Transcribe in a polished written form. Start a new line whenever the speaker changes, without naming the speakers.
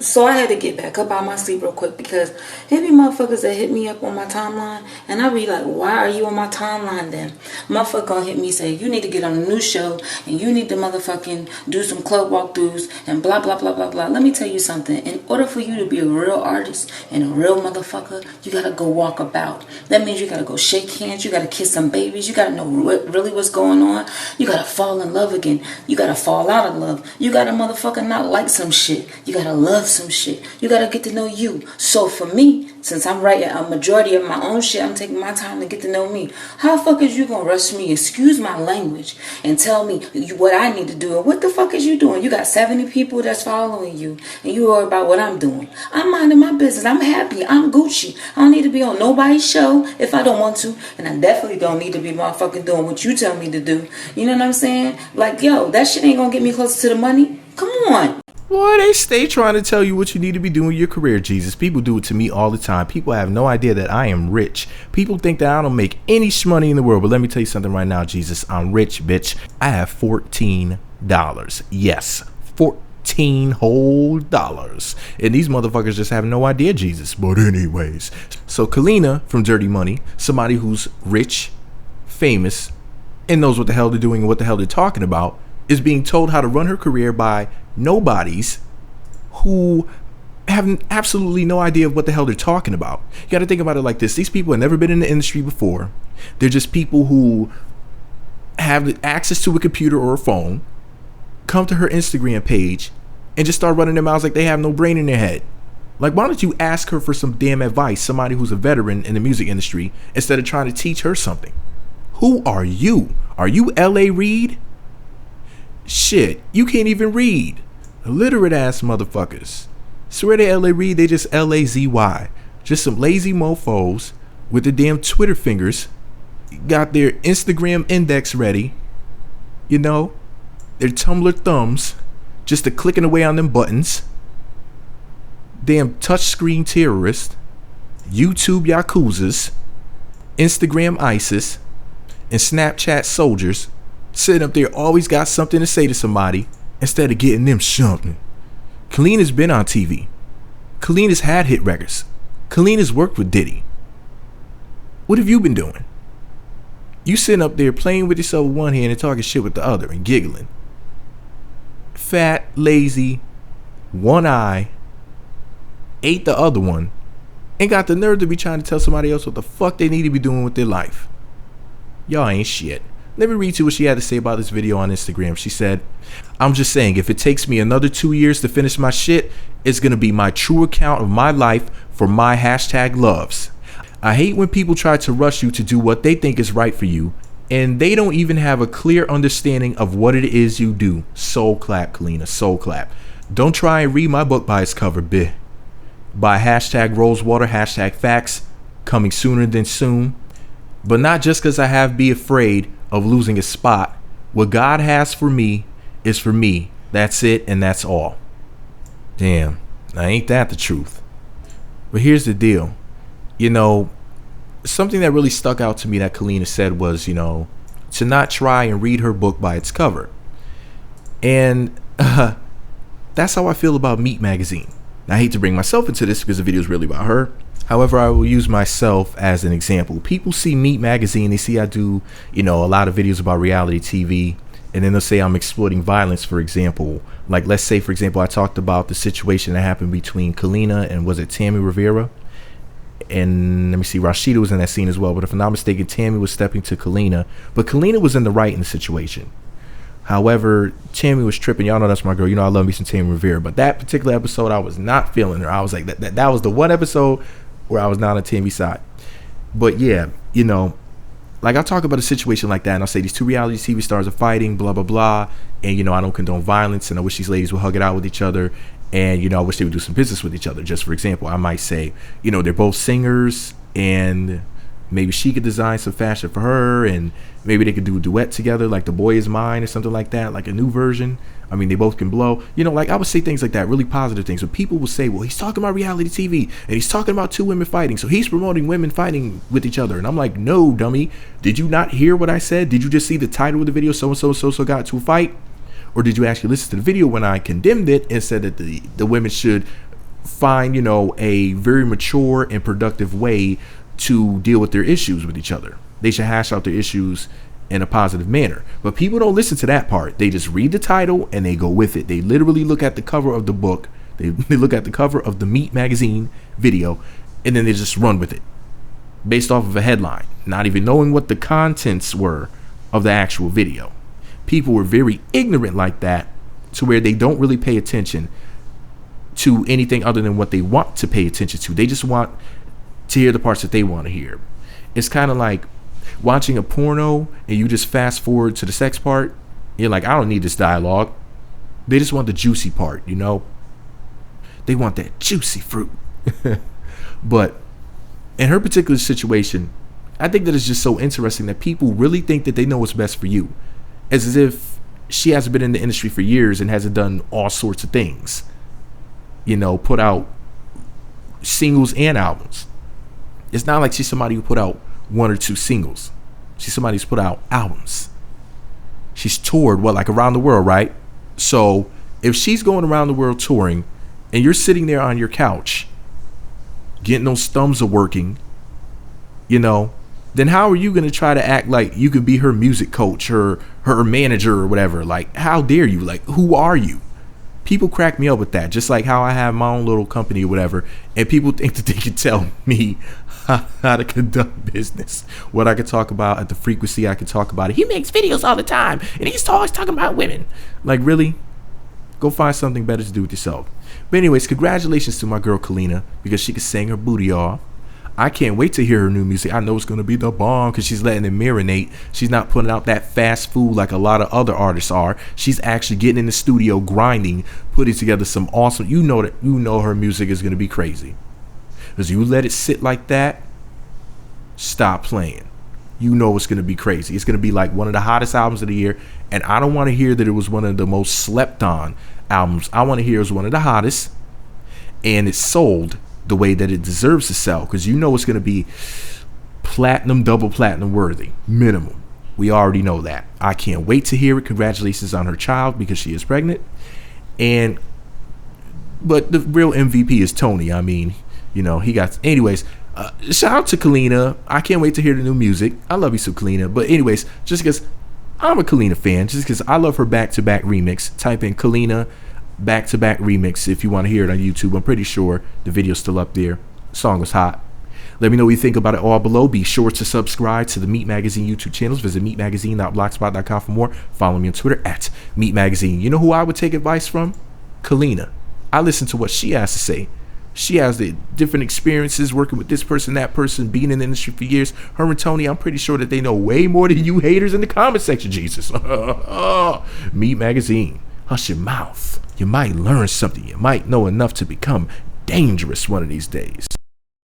So I had to get back up out my sleep real quick because there be motherfuckers that hit me up on my timeline and I be like, why are you on my timeline then? Motherfucker gonna hit me say, you need to get on a new show and you need to motherfucking do some club walkthroughs and blah blah blah blah blah. Let me tell you something. In order for you to be a real artist and a real motherfucker, you gotta go walk about. That means you gotta go shake hands, you gotta kiss some babies, you gotta know really what's going on. You gotta fall in love again. You gotta fall out of love. You gotta motherfucker not like some shit. You gotta love some shit. You gotta get to know you. So for me, since I'm writing a majority of my own shit, I'm taking my time to get to know me. How the fuck is you gonna rush me, excuse my language, and tell me what I need to do? And what the fuck is you doing? You got 70 people that's following you, and you worry about what I'm doing. I'm minding my business. I'm happy. I'm Gucci. I don't need to be on nobody's show if I don't want to, and I definitely don't need to be motherfucking doing what you tell me to do. You know what I'm saying? Like, yo, that shit ain't gonna get me closer to the money. Come on.
Boy, they stay trying to tell you what you need to be doing in your career, Jesus. People do it to me all the time. People have no idea that I am rich. People think that I don't make any money in the world. But let me tell you something right now, Jesus. I'm rich, bitch. I have $14. Yes, 14 whole dollars. And these motherfuckers just have no idea, Jesus. But anyways, so Kaleena from Dirty Money, somebody who's rich, famous, and knows what the hell they're doing and what the hell they're talking about, is being told how to run her career by nobodies who have absolutely no idea of what the hell they're talking about. You got to think about it like this. These people have never been in the industry before. They're just people who have access to a computer or a phone, come to her Instagram page, and just start running their mouths like they have no brain in their head. Like, why don't you ask her for some damn advice, somebody who's a veteran in the music industry, instead of trying to teach her something? Who are you? Are you L.A. Reid? Shit, you can't even read. Illiterate ass motherfuckers. Swear to L.A. Reid, they just L-A-Z-Y. Just some lazy mofos with their damn Twitter fingers. Got their Instagram index ready. You know, their Tumblr thumbs. Just a clicking away on them buttons. Damn touchscreen terrorists. YouTube Yakuzas. Instagram ISIS. And Snapchat soldiers. Sitting up there always got something to say to somebody instead of getting them something. Kaleena's been on TV. Kaleena's had hit records. Kaleena's worked with Diddy. What have you been doing? You sitting up there playing with yourself with one hand and talking shit with the other and giggling. Fat, lazy, one eye, ate the other one, and got the nerve to be trying to tell somebody else what the fuck they need to be doing with their life. Y'all ain't shit. Let me read you what she had to say about this video on Instagram. She said, I'm just saying, if it takes me another 2 years to finish my shit, it's going to be my true account of my life for my hashtag loves. I hate when people try to rush you to do what they think is right for you, and they don't even have a clear understanding of what it is you do. Soul clap, Kaleena, soul clap. Don't try and read my book by its cover, bitch. By hashtag Rosewater, hashtag facts, coming sooner than soon. But not just because I have be afraid of losing a spot. What God has for me is for me. That's it, and that's all. Damn, now ain't that the truth? But here's the deal. You know, something that really stuck out to me that Kaleena said was, you know, to not try and read her book by its cover. And that's how I feel about Meat Magazine. Now, I hate to bring myself into this because the video is really about her. However, I will use myself as an example. People see Meat Magazine, they see I do, you know, a lot of videos about reality TV, and then they'll say I'm exploiting violence, for example. Like, let's say, for example, I talked about the situation that happened between Kaleena and, was it Tammy Rivera? And let me see, Rashida was in that scene as well. But if I'm not mistaken, Tammy was stepping to Kaleena. But Kaleena was in the right in the situation. However, Tammy was tripping. Y'all know that's my girl. You know I love me some Tammy Rivera. But that particular episode, I was not feeling her. I was like, that was the one episode where I was not on Tammy's side. But yeah, you know, like I'll talk about a situation like that and I'll say these two reality TV stars are fighting, blah, blah, blah. And, you know, I don't condone violence and I wish these ladies would hug it out with each other. And, you know, I wish they would do some business with each other. Just for example, I might say, you know, they're both singers and maybe she could design some fashion for her and maybe they could do a duet together like The Boy Is Mine or something like that, like a new version. I mean, they both can blow. You know, like I would say things like that, really positive things. But people will say, well, he's talking about reality TV and he's talking about two women fighting. So he's promoting women fighting with each other. And I'm like, no, dummy. Did you not hear what I said? Did you just see the title of the video? So got into a fight? Or did you actually listen to the video when I condemned it and said that the women should find, a very mature and productive way to deal with their issues with each other. They should hash out their issues in a positive manner. But people don't listen to that part. They just read the title and they go with it. They literally look at the cover of the book. They look at the cover of the Meat magazine video, and then they just run with it based off of a headline, not even knowing what the contents were of the actual video. People were very ignorant like that, to where they don't really pay attention to anything other than what they want to pay attention to. They just want to hear the parts that they want to hear. It's kind of like watching a porno and you just fast forward to the sex part. You're like, I don't need this dialogue. They just want the juicy part, They want that juicy fruit. But in her particular situation, I think that it's just so interesting that people really think that they know what's best for you, as if she hasn't been in the industry for years and hasn't done all sorts of things, put out singles and albums. It's not like she's somebody who put out one or two singles. She's somebody who's put out albums. She's toured, like around the world, right? So if she's going around the world touring and you're sitting there on your couch getting those thumbs are working, then how are you going to try to act like you could be her music coach or her manager or whatever? Like, how dare you? Like, who are you? People crack me up with that, just like how I have my own little company or whatever, and people think that they can tell me how to conduct business, what I can talk about at the frequency I can talk about it. He makes videos all the time and he's always talking about women. Like, really? Go find something better to do with yourself. But anyways, congratulations to my girl Kaleena, because she can sing her booty off. I can't wait to hear her new music. I know it's going to be the bomb because she's letting it marinate. She's not putting out that fast food like a lot of other artists are. She's actually getting in the studio, grinding, putting together some awesome, her music is going to be crazy. Because you let it sit like that, stop playing. It's going to be crazy. It's going to be like one of the hottest albums of the year. And I don't want to hear that it was one of the most slept on albums. I want to hear it was one of the hottest. And it sold the way that it deserves to sell. Because it's going to be platinum, double platinum worthy. Minimum. We already know that. I can't wait to hear it. Congratulations on her child, because she is pregnant. But the real MVP is Tony. I mean, he got... Anyways, shout out to Kaleena. I can't wait to hear the new music. I love you some Kaleena. But anyways, just because I'm a Kaleena fan, just because I love her back-to-back remix. Type in Kaleena back-to-back remix if you want to hear it on YouTube. I'm pretty sure the video's still up there. The song was hot. Let me know what you think about it all below. Be sure to subscribe to the Meat Magazine YouTube channels. Visit meatmagazine.blogspot.com for more. Follow me on Twitter at Meat Magazine. You know who I would take advice from? Kaleena. I listen to what she has to say. She has the different experiences working with this person, that person, being in the industry for years. Her and Tony, I'm pretty sure that they know way more than you haters in the comment section, Jesus. Meat Magazine. Hush your mouth. You might learn something. You might know enough to become dangerous one of these days.